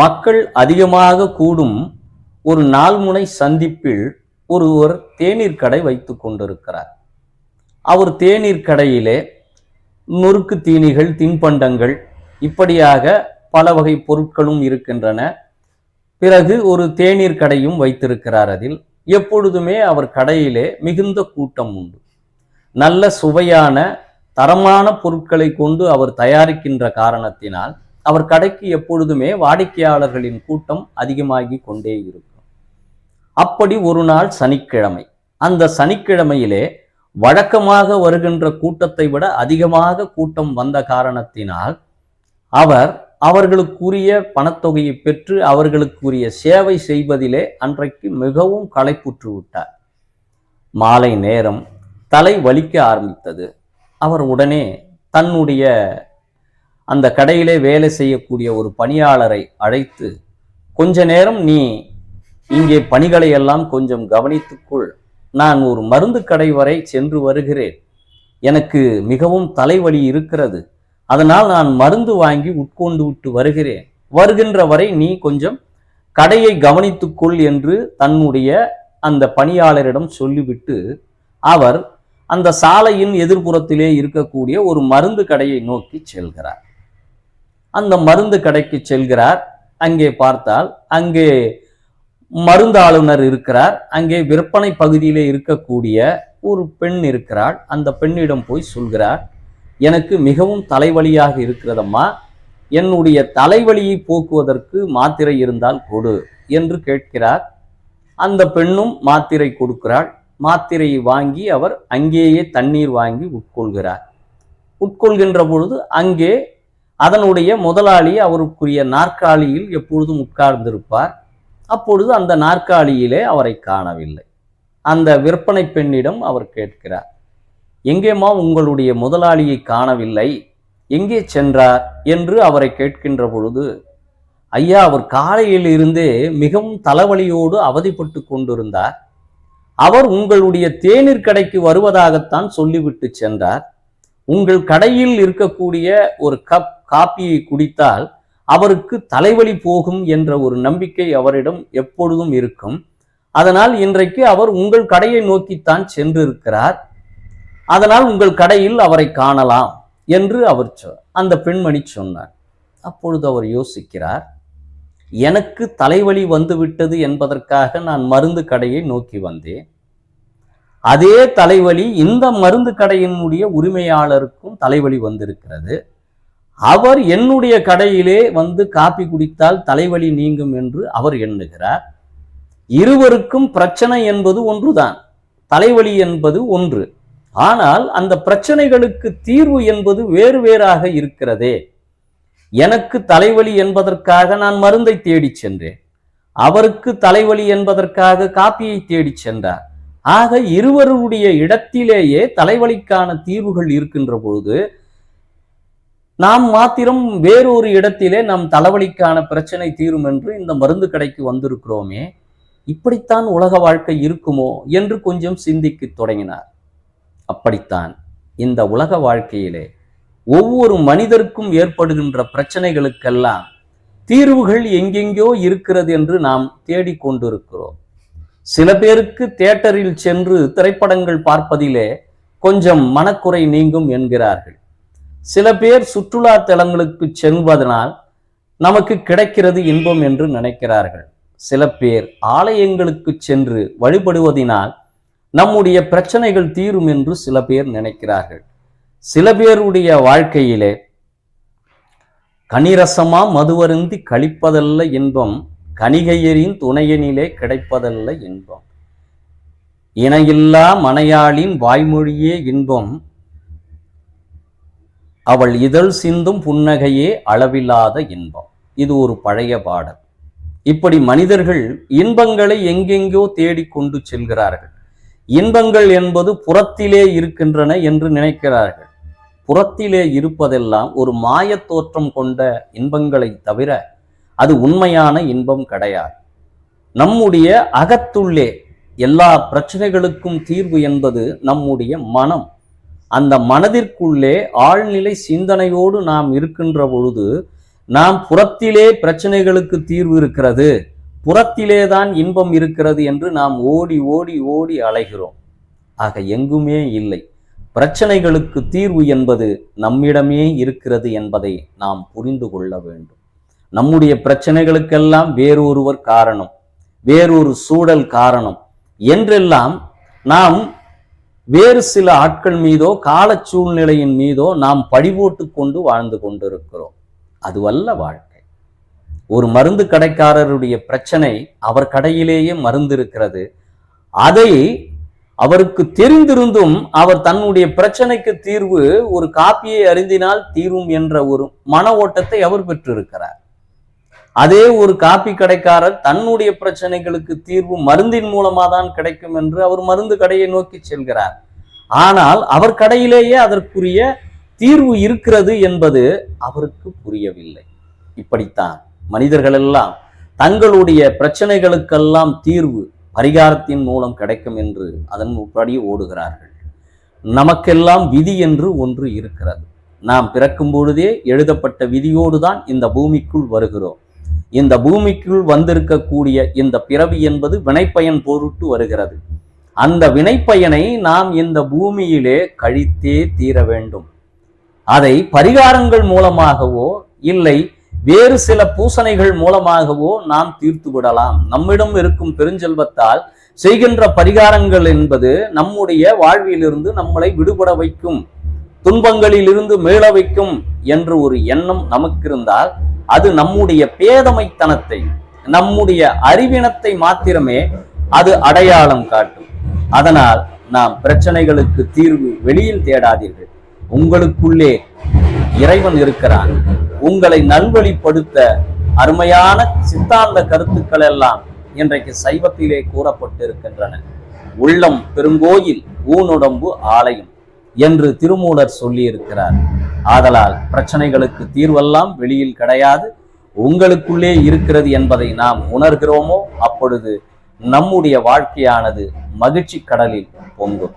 மக்கள் அதிகமாக கூடும் ஒரு நாள்முனை சந்திப்பில் ஒருவர் தேநீர் கடை வைத்துக் கொண்டிருக்கிறார். அவர் தேநீர் கடையிலே நொறுக்கு தீனிகள், தின்பண்டங்கள் இப்படியாக பல வகை பொருட்களும் இருக்கின்றன. பிறகு ஒரு தேநீர் கடையும் வைத்திருக்கிறார். அதில் எப்பொழுதுமே அவர் கடையிலே மிகுந்த கூட்டம் உண்டு. நல்ல சுவையான தரமான பொருட்களை கொண்டு அவர் தயாரிக்கின்ற காரணத்தினால் அவர் கடைக்கு எப்பொழுதுமே வாடிக்கையாளர்களின் கூட்டம் அதிகமாகி கொண்டே இருக்கும். அப்படி ஒரு நாள் சனிக்கிழமை. அந்த சனிக்கிழமையிலே வழக்கமாக வருகின்ற கூட்டத்தை விட அதிகமாக கூட்டம் வந்த காரணத்தினால் அவர்களுக்குரிய பணத்தொகையை பெற்று அவர்களுக்குரிய சேவை செய்வதிலே அன்றைக்கு மிகவும் களைப்புற்று விட்டார். மாலை நேரம் தலை வலிக்க ஆரம்பித்தது. அவர் உடனே தன்னுடைய அந்த கடையிலே வேலை செய்யக்கூடிய ஒரு பணியாளரை அழைத்து, கொஞ்ச நேரம் நீ இங்கே பணிகளை எல்லாம் கொஞ்சம் கவனித்துக்கொள், நான் ஒரு மருந்து கடை வரை சென்று வருகிறேன், எனக்கு மிகவும் தலைவலி இருக்கிறது, அதனால் நான் மருந்து வாங்கி உட்கொண்டு விட்டு வருகிறேன், வருகின்ற வரை நீ கொஞ்சம் கடையை கவனித்துக்கொள் என்று தன்னுடைய அந்த பணியாளரிடம் சொல்லிவிட்டு அவர் அந்த சாலையின் எதிர்ப்புறத்திலே இருக்கக்கூடிய ஒரு மருந்து கடையை நோக்கி செல்கிறார். அந்த மருந்து கடைக்கு செல்கிறார். அங்கே பார்த்தால் அங்கே மருந்து ஆளுநர் இருக்கிறார். அங்கே விற்பனை பகுதியிலே இருக்கக்கூடிய ஒரு பெண் இருக்கிறாள். அந்த பெண்ணிடம் போய் சொல்கிறார், எனக்கு மிகவும் தலைவலியாக இருக்கிறதம்மா, என்னுடைய தலைவலியை போக்குவதற்கு மாத்திரை இருந்தால் கொடு என்று கேட்கிறார். அந்த பெண்ணும் மாத்திரை கொடுக்கிறாள். மாத்திரையை வாங்கி அவர் அங்கேயே தண்ணீர் வாங்கி உட்கொள்கிறார். உட்கொள்கின்ற பொழுது அங்கே அதனுடைய முதலாளி அவருக்குரிய நாற்காலியில் எப்பொழுதும் உட்கார்ந்திருப்பார். அப்பொழுது அந்த நாற்காலியிலே அவரை காணவில்லை. அந்த விற்பனை பெண்ணிடம் அவர் கேட்கிறார், எங்கேம்மா உங்களுடைய முதலாளியை காணவில்லை, எங்கே சென்றார் என்று அவரை கேட்கின்ற பொழுது, ஐயா, அவர் காலையில் இருந்தே மிகவும் தலைவலியோடு அவதிப்பட்டு கொண்டிருந்தார், அவர் உங்களுடைய தேநீர் கடைக்கு வருவதாகத்தான் சொல்லிவிட்டு சென்றார், உங்கள் கடையில் இருக்கக்கூடிய ஒரு கப் காப்பியை குடித்தால் அவருக்கு தலைவலி போகும் என்ற ஒரு நம்பிக்கை அவரிடம் எப்பொழுதும் இருக்கும், அதனால் இன்றைக்கு அவர் உங்கள் கடையை நோக்கித்தான் சென்றிருக்கிறார், அதனால் உங்கள் கடையில் அவரை காணலாம் என்று அந்த பெண்மணி சொன்னார். அப்பொழுது அவர் யோசிக்கிறார், எனக்கு தலைவலி வந்துவிட்டது என்பதற்காக நான் மருந்து கடையை நோக்கி வந்தேன், அதே தலைவலி இந்த மருந்து கடையினுடைய உரிமையாளருக்கும் தலைவலி வந்திருக்கிறது, அவர் என்னுடைய கடையிலே வந்து காப்பி குடித்தால் தலைவலி நீங்கும் என்று அவர் எண்ணுகிறார். இருவருக்கும் பிரச்சனை என்பது ஒன்றுதான், தலைவலி என்பது ஒன்று, ஆனால் அந்த பிரச்சனைகளுக்கு தீர்வு என்பது வேறு வேறாக இருக்கிறதே. எனக்கு தலைவலி என்பதற்காக நான் மருந்தை தேடி சென்றேன், அவருக்கு தலைவலி என்பதற்காக காப்பியை தேடி சென்றார். ஆக இருவருடைய இடத்திலேயே தலைவலிக்கான தீர்வுகள் இருக்கின்ற பொழுது நாம் மாத்திரம் வேறொரு இடத்திலே நம் தலைவலிக்கான பிரச்சனை தீரும் என்று இந்த மருந்து கடைக்கு வந்திருக்கிறோமே, இப்படித்தான் உலக வாழ்க்கை இருக்குமோ என்று கொஞ்சம் சிந்திக்க தொடங்கினார். அப்படித்தான் இந்த உலக வாழ்க்கையிலே ஒவ்வொரு மனிதருக்கும் ஏற்படுகின்ற பிரச்சனைகளுக்கெல்லாம் தீர்வுகள் எங்கெங்கோ இருக்கிறது என்று நாம் தேடிக்கொண்டிருக்கிறோம். சில பேருக்கு தியேட்டரில் சென்று திரைப்படங்கள் பார்ப்பதிலே கொஞ்சம் மனக்குறை நீங்கும் என்கிறார்கள். சில பேர் சுற்றுலா தலங்களுக்கு செல்வதனால் நமக்கு கிடைக்கிறது இன்பம் என்று நினைக்கிறார்கள். சில பேர் ஆலயங்களுக்கு சென்று வழிபடுவதனால் நம்முடைய பிரச்சனைகள் தீரும் என்று சில பேர் நினைக்கிறார்கள். சில பேருடைய வாழ்க்கையிலே கனிரசமா மதுவருந்தி கழிப்பதல்ல இன்பம், கணிகையரின் துணையனிலே கிடைப்பதல்ல இன்பம், இணையில்லா மனையாளின் வாய்மொழியே இன்பம், அவள் இதழ் சிந்தும் புன்னகையே அளவில்லாத இன்பம். இது ஒரு பழைய பாடல். இப்படி மனிதர்கள் இன்பங்களை எங்கெங்கோ தேடிக்கொண்டு செல்கிறார்கள். இன்பங்கள் என்பது புறத்திலே இருக்கின்றன என்று நினைக்கிறார்கள். புறத்திலே இருப்பதெல்லாம் ஒரு மாயத் தோற்றம் கொண்ட இன்பங்களை தவிர அது உண்மையான இன்பம் கிடையாது. நம்முடைய அகத்துள்ளே எல்லா பிரச்சனைகளுக்கும் தீர்வு என்பது நம்முடைய மனம். அந்த மனதிற்குள்ளே ஆழ்நிலை சிந்தனையோடு நாம் இருக்கின்ற பொழுது நாம் புறத்திலே பிரச்சனைகளுக்கு தீர்வு இருக்கிறது, புறத்திலே தான் இன்பம் இருக்கிறது என்று நாம் ஓடி ஓடி ஓடி அலைகிறோம். ஆக எங்குமே இல்லை. பிரச்சனைகளுக்கு தீர்வு என்பது நம்மிடமே இருக்கிறது என்பதை நாம் புரிந்து கொள்ள வேண்டும். நம்முடைய பிரச்சனைகளுக்கெல்லாம் வேறொருவர் காரணம், வேறொரு சூழல் காரணம் என்றெல்லாம் நாம் வேறு சில ஆட்கள் மீதோ கால சூழ்நிலையின் மீதோ நாம் பழி போட்டு கொண்டு வாழ்ந்து கொண்டிருக்கிறோம். அதுவல்ல வாழ்க்கை. ஒரு மருந்து கடைக்காரருடைய பிரச்சனை, அவர் கடையிலேயே மருந்து இருக்கிறது, அதை அவருக்கு தெரிந்திருந்தும் அவர் தன்னுடைய பிரச்சனைக்கு தீர்வு ஒரு காப்பியை அருந்தினால் தீரும் என்ற ஒரு மன ஓட்டத்தை அவர் பெற்றிருக்கிறார். அதே ஒரு காப்பி கடைக்காரர் தன்னுடைய பிரச்சனைகளுக்கு தீர்வு மருந்தின் மூலமா தான் கிடைக்கும் என்று அவர் மருந்து கடையை நோக்கி செல்கிறார். ஆனால் அவர் கடையிலேயே அதற்குரிய தீர்வு இருக்கிறது என்பது அவருக்கு புரியவில்லை. இப்படித்தான் மனிதர்கள் எல்லாம் தங்களுடைய பிரச்சனைகளுக்கெல்லாம் தீர்வு பரிகாரத்தின் மூலம் கிடைக்கும் என்று அதன்படி ஓடுகிறார்கள். நமக்கெல்லாம் விதி என்று ஒன்று இருக்கிறது. நாம் பிறக்கும் பொழுதே எழுதப்பட்ட விதியோடு தான் இந்த பூமிக்குள் வருகிறோம். இந்த பூமிக்குள் வந்திருக்கக்கூடிய இந்த பிறவி என்பது வினைப்பயன் பொருட்டு வருகிறது. அந்த வினைப்பயனை நாம் இந்த பூமியிலே கழித்தே தீர வேண்டும். அதை பரிகாரங்கள் மூலமாகவோ இல்லை வேறு சில பூசணைகள் மூலமாகவோ நாம் தீர்த்து விடலாம். நம்மிடம் இருக்கும் பெருஞ்செல்வத்தால் செய்கின்ற பரிகாரங்கள் என்பது நம்முடைய வாழ்விலிருந்து நம்மளை விடுபட வைக்கும், துன்பங்களிலிருந்து மீள வைக்கும் என்று ஒரு எண்ணம் நமக்கு இருந்தால் அது நம்முடைய பேதமைத்தனத்தை, நம்முடைய அறிவினத்தை மாத்திரமே அது அடையாளம் காட்டும். அதனால் நாம் பிரச்சனைகளுக்கு தீர்வு வெளியில் தேடாதீர்கள். உங்களுக்குள்ளே இறைவன் இருக்கிறான். உங்களை நல்வழிப்படுத்த அருமையான சித்தாந்த கருத்துக்கள் எல்லாம் இன்றைக்கு சைவத்திலே கூறப்பட்டிருக்கின்றன. உள்ளம் பெருங்கோயில், ஊனுடம்பு ஆலயம் என்று திருமூலர் சொல்லி இருக்கிறார். ஆதலால் பிரச்சனைகளுக்கு தீர்வெல்லாம் வெளியில் கிடையாது, உங்களுக்குள்ளே இருக்கிறது என்பதை நாம் உணர்கிறோமோ அப்பொழுது நம்முடைய வாழ்க்கையானது மகிழ்ச்சி கடலில் பொங்கும்.